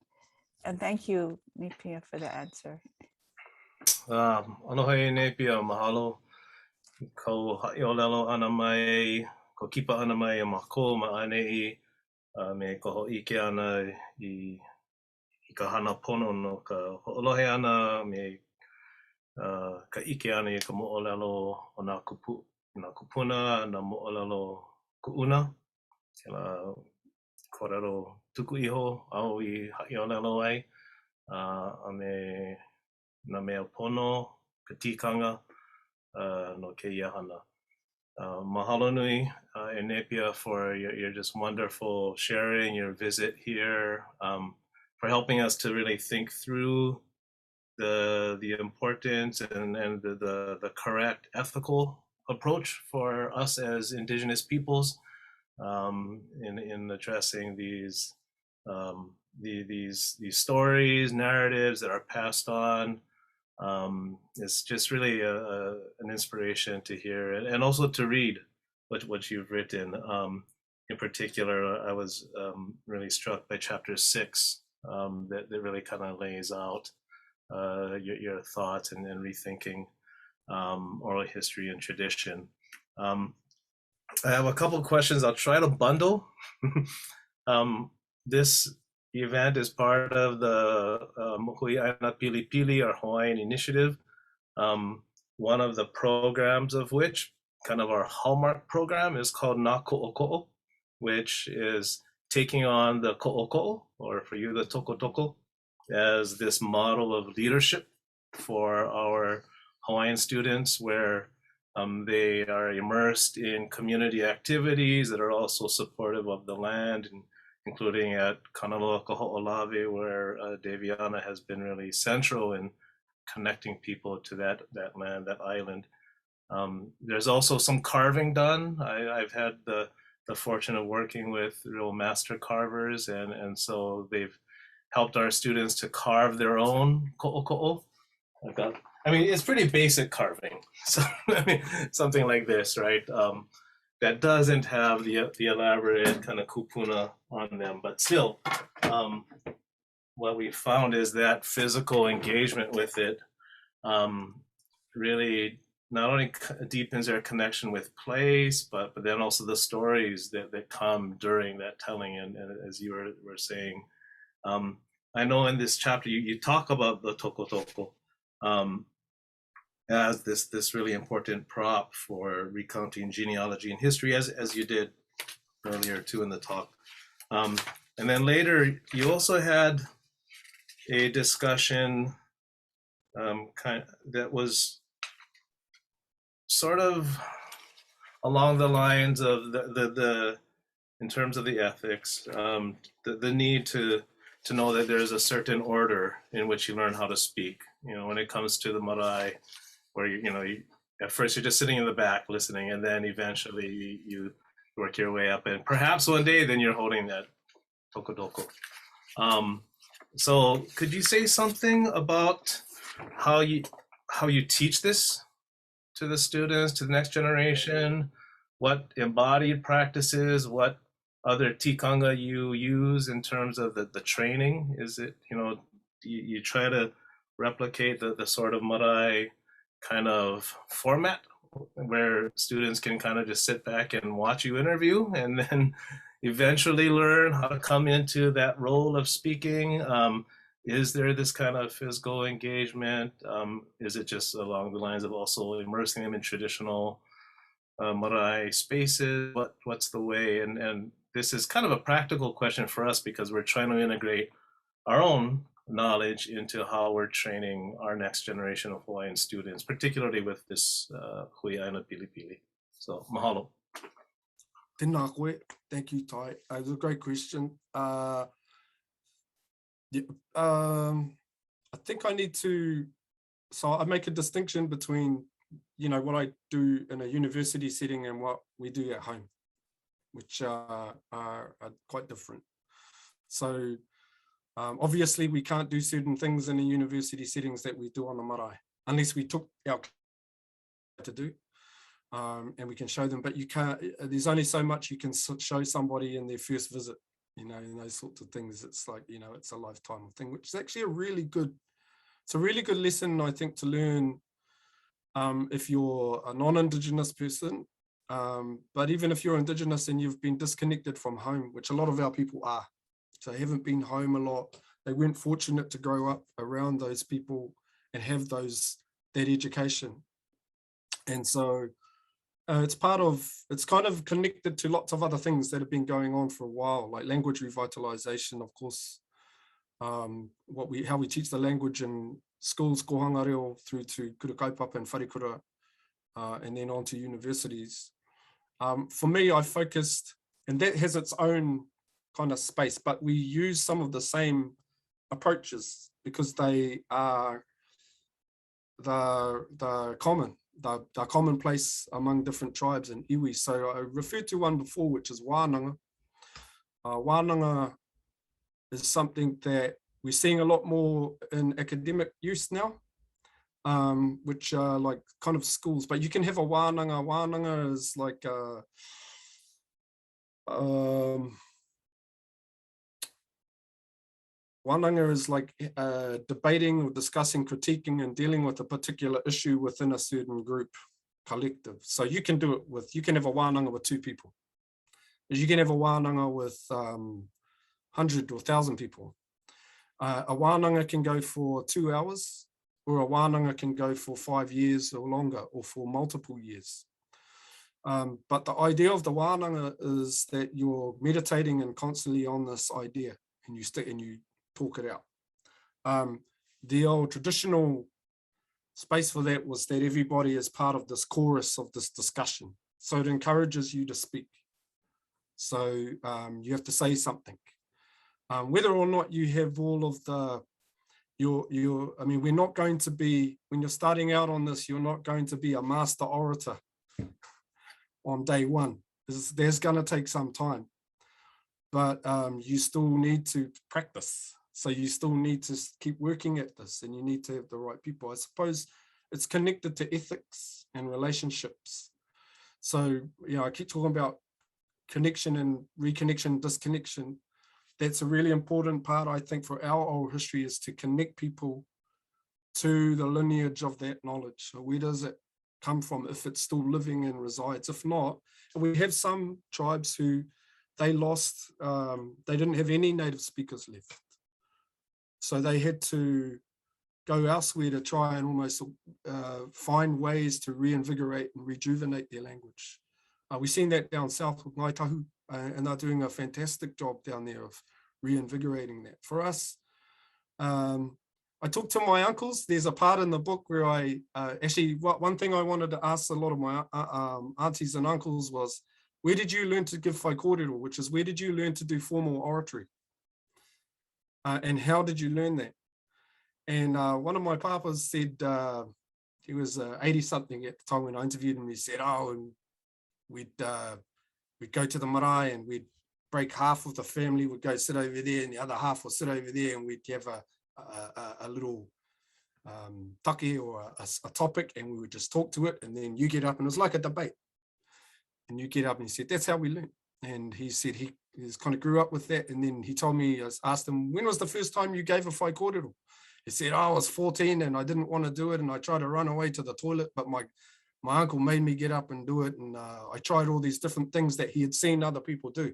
And thank you, Nēpia, for the answer. Aloha e Nēpia, mahalo. Ko haʻiolelo ana mai, ko kipa ana mai e mako ma anei, me ko hoʻike ana i ka hana pono no ka hoʻolohe ana, me ka ike ana i ka moʻolelo o nā kupuna, nā moʻolelo kuʻuna. Kōrero tuku iho au i haʻiolelo ai, a me nā mea pono, ka tikanga, no keia hana. Mahalo nui, e Nēpia, for your just wonderful sharing, your visit here, for helping us to really think through the importance and the correct ethical approach for us as Indigenous peoples in addressing these stories, narratives that are passed on. It's just really an inspiration to hear and also to read what you've written. In particular, I was really struck by chapter 6 that really kind of lays out your thoughts and rethinking oral history and tradition. I have a couple of questions I'll try to bundle. This event is part of the Mohuiaina Pili Pili, our Hawaiian initiative, one of the programs of which kind of our hallmark program is called Nā Ko'oko'o, which is taking on the ko'oko'o, or for you, the toko, as this model of leadership for our Hawaiian students, where they are immersed in community activities that are also supportive of the land, and including at Kanaloa Kaho'olawe, where Davianna has been really central in connecting people to that land, that island. There's also some carving done. I've had the fortune of working with real master carvers, and so they've helped our students to carve their own ko'oko'o. I mean, it's pretty basic carving. So I mean, something like this, right? That doesn't have the elaborate kind of kupuna on them, but still, what we found is that physical engagement with it really not only deepens their connection with place, but then also the stories that come during that telling. And as you were saying, I know in this chapter you talk about the toko as this really important prop for recounting genealogy and history, as you did earlier too in the talk. And then later you also had a discussion that was sort of along the lines of the in terms of the ethics, the need to know that there's a certain order in which you learn how to speak. You know, when it comes to the marae, where you at first you're just sitting in the back listening, and then eventually you work your way up, and perhaps one day then you're holding that tokodoko. So could you say something about how you teach this to the students, to the next generation? What embodied practices, what other tikanga you use in terms of the training? Is it, you try to replicate the sort of marae kind of format where students can kind of just sit back and watch you interview and then eventually learn how to come into that role of speaking? Is there this kind of physical engagement? Is it just along the lines of also immersing them in traditional marae spaces? What's the way? And this is kind of a practical question for us because we're trying to integrate our own knowledge into how we're training our next generation of Hawaiian students, particularly with this Hui'aina Pili Pili. So mahalo. Tēnā koe. Thank you, Tai. It was a great question. I think I need to, so I make a distinction between, what I do in a university setting and what we do at home, which are quite different. So obviously we can't do certain things in a university settings that we do on the marae, unless we took our to do. And we can show them, but you can't, there's only so much you can show somebody in their first visit, and those sorts of things. It's like, it's a lifetime thing, which is actually it's a really good lesson, I think, to learn if you're a non-Indigenous person, but even if you're Indigenous and you've been disconnected from home, which a lot of our people are, so they haven't been home a lot, they weren't fortunate to grow up around those people and have that education. And so it's kind of connected to lots of other things that have been going on for a while, like language revitalization, of course, how we teach the language in schools, kohanga reo, through to kura kaupapa and wharekura, and then on to universities. For me, I focused, and that has its own kind of space, but we use some of the same approaches because they are the commonplace among different tribes and iwi. So I referred to one before, which is wānanga. Wānanga is something that we're seeing a lot more in academic use now, which are like kind of schools, but you can have a wānanga. Wānanga is like wānanga is like debating or discussing, critiquing and dealing with a particular issue within a certain group, collective. So you can have a wānanga with 2 people. You can have a wānanga with 100 or 1,000 people. A wānanga can go for 2 hours, or a wānanga can go for 5 years or longer, or for multiple years. But the idea of the wānanga is that you're meditating and constantly on this idea, and you talk it out. The old traditional space for that was that everybody is part of this chorus of this discussion. So it encourages you to speak. So you have to say something. Whether or not you have all of the, I mean, we're not going to be, when you're starting out on this, you're not going to be a master orator on day one. There's going to take some time, but you still need to practice. So you still need to keep working at this, and you need to have the right people. I suppose it's connected to ethics and relationships. So, you know, I keep talking about connection and reconnection, disconnection. That's a really important part, I think, for our oral history, is to connect people to the lineage of that knowledge. So where does it come from, if it's still living and resides? If not, we have some tribes who they lost, they didn't have any native speakers left. So they had to go elsewhere to try and almost find ways to reinvigorate and rejuvenate their language. We've seen that down south with Ngāi Tahu, and they're doing a fantastic job down there of reinvigorating that. For us, I talked to my uncles. There's a part in the book where I actually, one thing I wanted to ask a lot of my aunties and uncles was, where did you learn to give whaikōrero, which is where did you learn to do formal oratory? And how did you learn that? And one of my papas said, he was 80 something at the time when I interviewed him, he said, oh, and we'd go to the marae and we'd break half of the family, would go sit over there and the other half would sit over there, and we'd have a little take or a topic, and we would just talk to it, and then you get up, and it was like a debate. And you get up and he said, that's how we learn. And he said he kind of grew up with that. And then he told me, I asked him, when was the first time you gave a whaikōrero? He said, oh, I was 14 and I didn't want to do it. And I tried to run away to the toilet, but my uncle made me get up and do it. And I tried all these different things that he had seen other people do.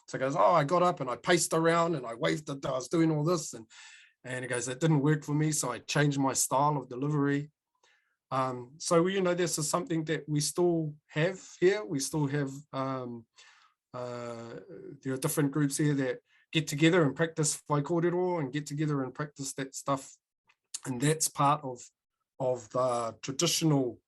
So he goes, oh, I got up and I paced around and I waved at, I was doing all this. And he goes, it didn't work for me. So I changed my style of delivery. So, you know, this is something that we still have here. We still have, there are different groups here that get together and practice whaikōrero and get together and practice that stuff. And that's part of the traditional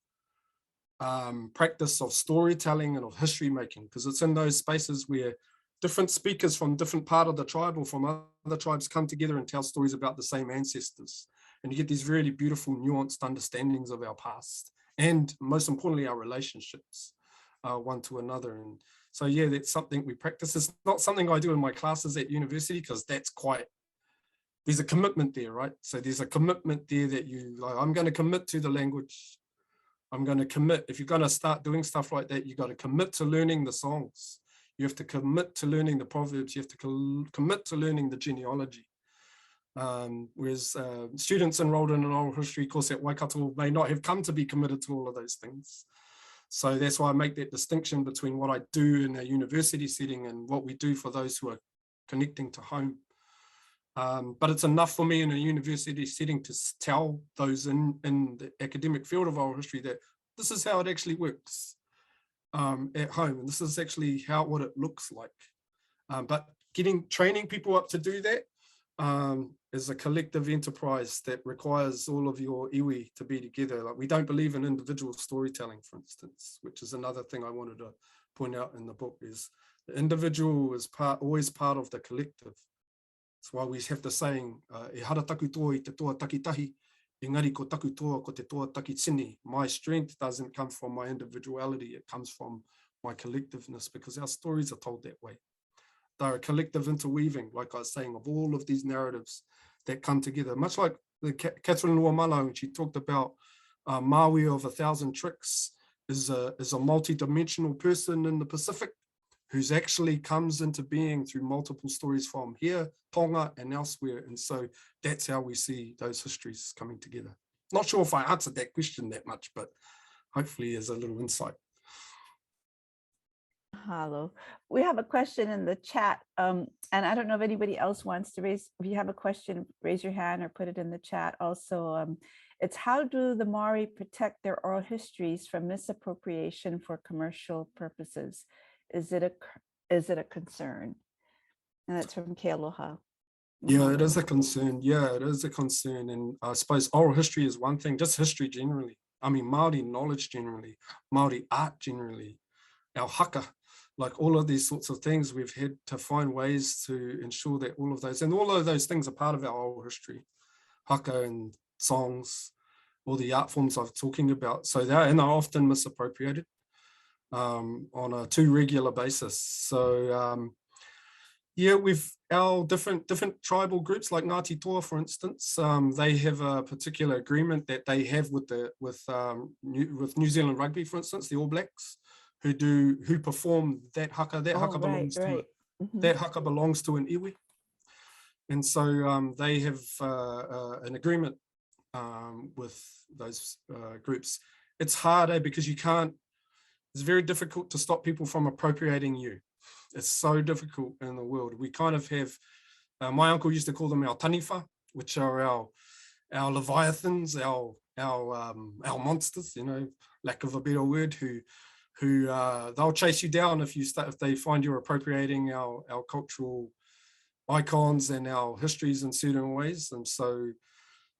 practice of storytelling and of history making, because it's in those spaces where different speakers from different part of the tribe or from other tribes come together and tell stories about the same ancestors. And you get these really beautiful, nuanced understandings of our past, and most importantly, our relationships one to another. And so, yeah, that's something we practice. It's not something I do in my classes at university, because that's quite, there's a commitment there, right? So there's a commitment there that you, like, I'm going to commit to the language. I'm going to commit. If you're going to start doing stuff like that, you got to commit to learning the songs. You have to commit to learning the proverbs. You have to commit to learning the genealogy. Whereas students enrolled in an oral history course at Waikato may not have come to be committed to all of those things. So that's why I make that distinction between what I do in a university setting and what we do for those who are connecting to home. But it's enough for me in a university setting to tell those in the academic field of oral history that this is how it actually works at home, and this is actually what it looks like. But training people up to do that is a collective enterprise that requires all of your iwi to be together. Like, we don't believe in individual storytelling, for instance, which is another thing I wanted to point out in the book, is the individual is always part of the collective. That's why we have the saying, e hara taku toa I te toa takitahi, engari ko taku toa ko te toa takitini. My strength doesn't come from my individuality, it comes from my collectiveness, because our stories are told that way. They're a collective interweaving, like I was saying, of all of these narratives that come together. Much like the Catherine Luamala, when she talked about Maui of 1,000 Tricks, is a multi-dimensional person in the Pacific who's actually comes into being through multiple stories from here, Tonga, and elsewhere. And so that's how we see those histories coming together. Not sure if I answered that question that much, but hopefully there's a little insight. Mahalo. We have a question in the chat, and I don't know if anybody else wants to raise. If you have a question, raise your hand or put it in the chat. Also, It's how do the Maori protect their oral histories from misappropriation for commercial purposes? Is it a concern? And that's from Ke Aloha. Yeah, it is a concern. Yeah, it is a concern. And I suppose oral history is one thing, just history generally. I mean, Māori knowledge generally, Māori art generally, our haka, like all of these sorts of things, we've had to find ways to ensure that all of those things are part of our oral history, haka and songs, all the art forms I'm talking about. So they're often misappropriated on a too regular basis. So yeah, we've our different tribal groups like Ngāti Toa, for instance, they have a particular agreement that they have with New Zealand Rugby, for instance, the All Blacks, who perform that haka. That haka belongs to that haka belongs to an iwi, and so they have an agreement with those groups. It's hard because you can't. It's very difficult to stop people from appropriating you. It's so difficult in the world. We kind of have, my uncle used to call them our taniwha, which are our leviathans, our monsters, you know, lack of a better word, who they'll chase you down if they find you're appropriating our cultural icons and our histories in certain ways. And so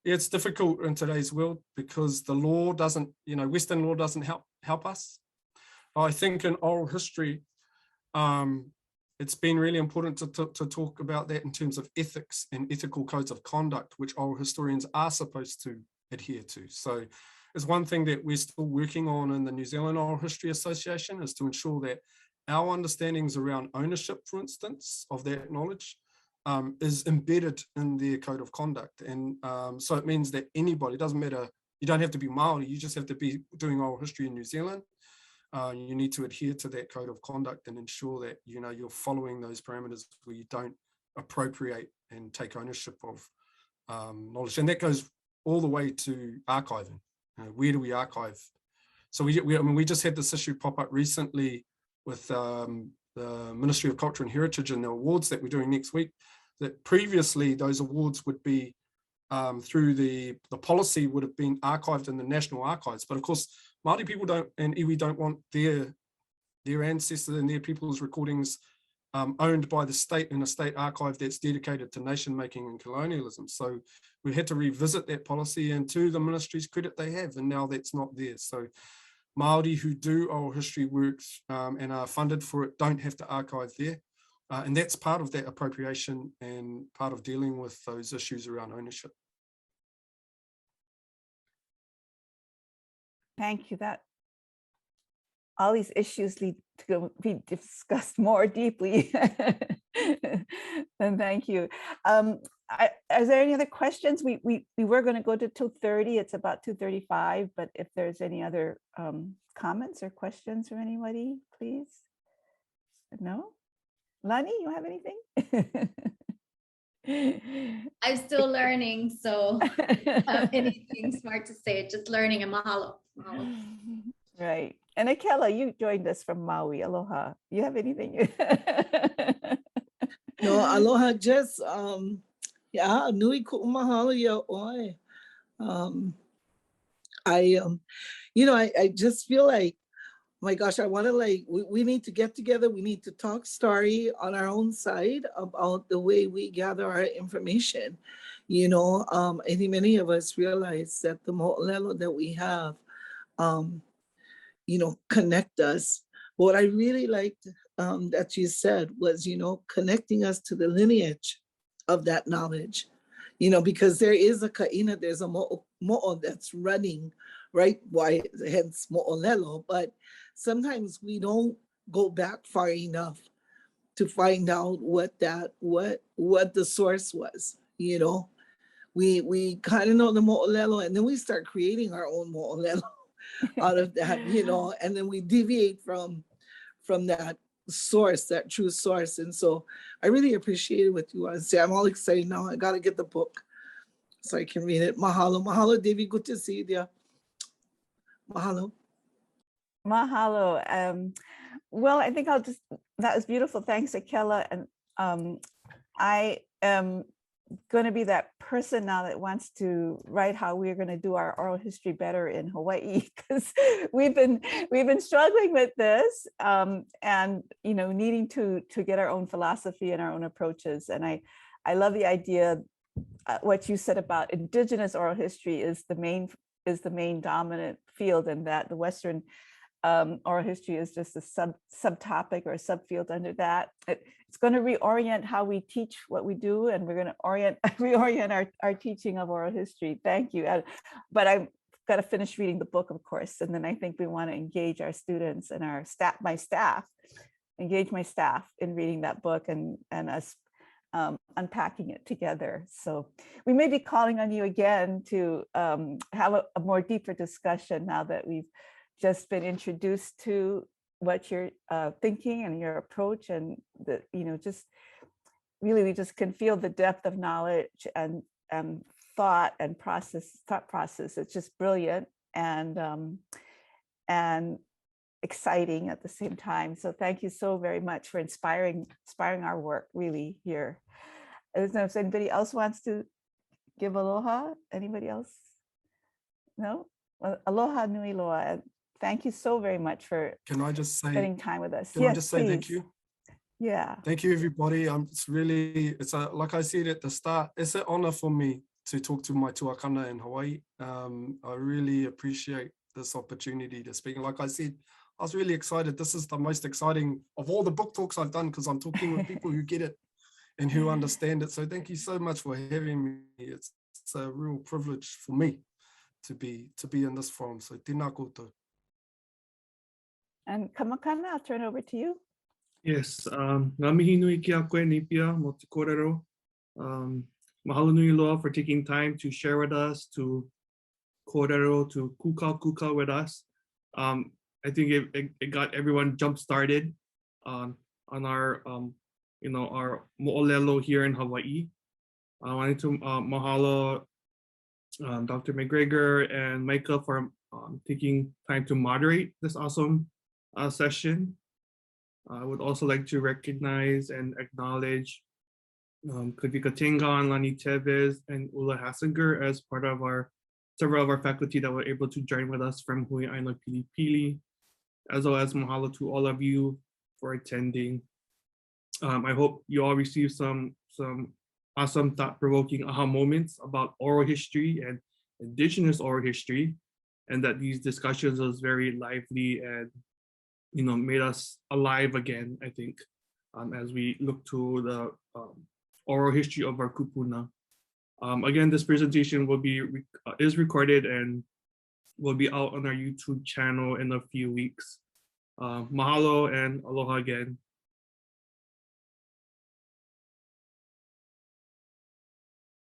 it's difficult in today's world because the law doesn't, Western law doesn't help us. I think in oral history, it's been really important to talk about that in terms of ethics and ethical codes of conduct, which oral historians are supposed to adhere to. So it's one thing that we're still working on in the New Zealand Oral History Association, is to ensure that our understandings around ownership, for instance, of that knowledge is embedded in their code of conduct. And so it means that anybody, it doesn't matter, you don't have to be Māori, you just have to be doing oral history in New Zealand. You need to adhere to that code of conduct and ensure that you're following those parameters where you don't appropriate and take ownership of knowledge. And that goes all the way to archiving. Where do we archive? So we just had this issue pop up recently with the Ministry of Culture and Heritage and the awards that we're doing next week, that previously those awards would be through the policy would have been archived in the National Archives. But of course, Māori people and iwi don't want their ancestors and their people's recordings owned by the state in a state archive that's dedicated to nation making and colonialism. So we had to revisit that policy, and to the ministry's credit, they have, and now that's not there. So Māori who do oral history works and are funded for it don't have to archive there. And that's part of that appropriation and part of dealing with those issues around ownership. Thank you. That all these issues need to be discussed more deeply. And thank you. Is there any other questions? We were going to go to 2:30. It's about 2:35. But if there's any other comments or questions from anybody, please. No? Lani, you have anything? I'm still learning, so anything smart to say, just learning, and mahalo. Right. And Akela, you joined us from Maui. Aloha. You have anything? No, aloha, just yeah, nui ku mahalo ya oi. I just feel like, oh my gosh, I want to we need to get together. We need to talk story on our own side about the way we gather our information. I think many of us realize that the mo'olelo that we have, connect us. What I really liked that you said was, connecting us to the lineage of that knowledge, because there is a ka'ina, there's a mo'o that's running, right? Why, hence mo'olelo, but sometimes we don't go back far enough to find out what the source was, We kind of know the mo'olelo, and then we start creating our own mo'olelo out of that, and then we deviate from that source, that true source. And so I really appreciate what you want to say. I'm all excited now. I got to get the book so I can read it. Mahalo. Mahalo, Devi. Good to see you there. Mahalo. Mahalo. Well, I think that was beautiful. Thanks, Akela. And I am going to be that person now that wants to write how we're going to do our oral history better in Hawaii, because we've been struggling with this, and needing to get our own philosophy and our own approaches. And I love the idea, what you said about Indigenous oral history is the main dominant field, and that the Western oral history is just a subtopic or a subfield under that. It's going to reorient how we teach what we do, and we're going to reorient our teaching of oral history. Thank you. But I've got to finish reading the book, of course, and then I think we want to engage our students and our staff, engage my staff in reading that book and us unpacking it together. So we may be calling on you again to have a more deeper discussion now that we've just been introduced to what you're thinking and your approach, and just really we just can feel the depth of knowledge and thought process. It's just brilliant and exciting at the same time. So thank you so very much for inspiring our work really here. I don't know if anybody else wants to give aloha. Anybody else? No? Well, aloha nui loa. Thank you so very much for spending time with us. Can I just say thank you? Yeah. Thank you, everybody. Like I said at the start, it's an honor for me to talk to my tuakana in Hawaii. I really appreciate this opportunity to speak. And like I said, I was really excited. This is the most exciting of all the book talks I've done, because I'm talking with people who get it and who understand it. So thank you so much for having me. It's a real privilege for me to be in this forum. So tēnā koutou. And Kamakana, I'll turn over to you. Yes, ngā mihi nui ki a koe Nēpia mo te kōrero. Mahalo nui loa for taking time to share with us, to kōrero, to kūkau with us. I think it got everyone jump started on our our mo'olelo here in Hawaii. I wanted to mahalo Dr. McGregor and Micah for taking time to moderate this awesome session. I would also like to recognize and acknowledge Kadika Tingan, Lani Teves, and Ula Hassinger as part of several of our faculty that were able to join with us from Hui Aina Pili Pili, as well as mahalo to all of you for attending. I hope you all received some awesome thought-provoking aha moments about oral history and Indigenous oral history, and that these discussions was very lively and made us alive again, I think, as we look to the oral history of our kupuna. Again, this presentation is recorded and will be out on our YouTube channel in a few weeks. Mahalo and aloha again.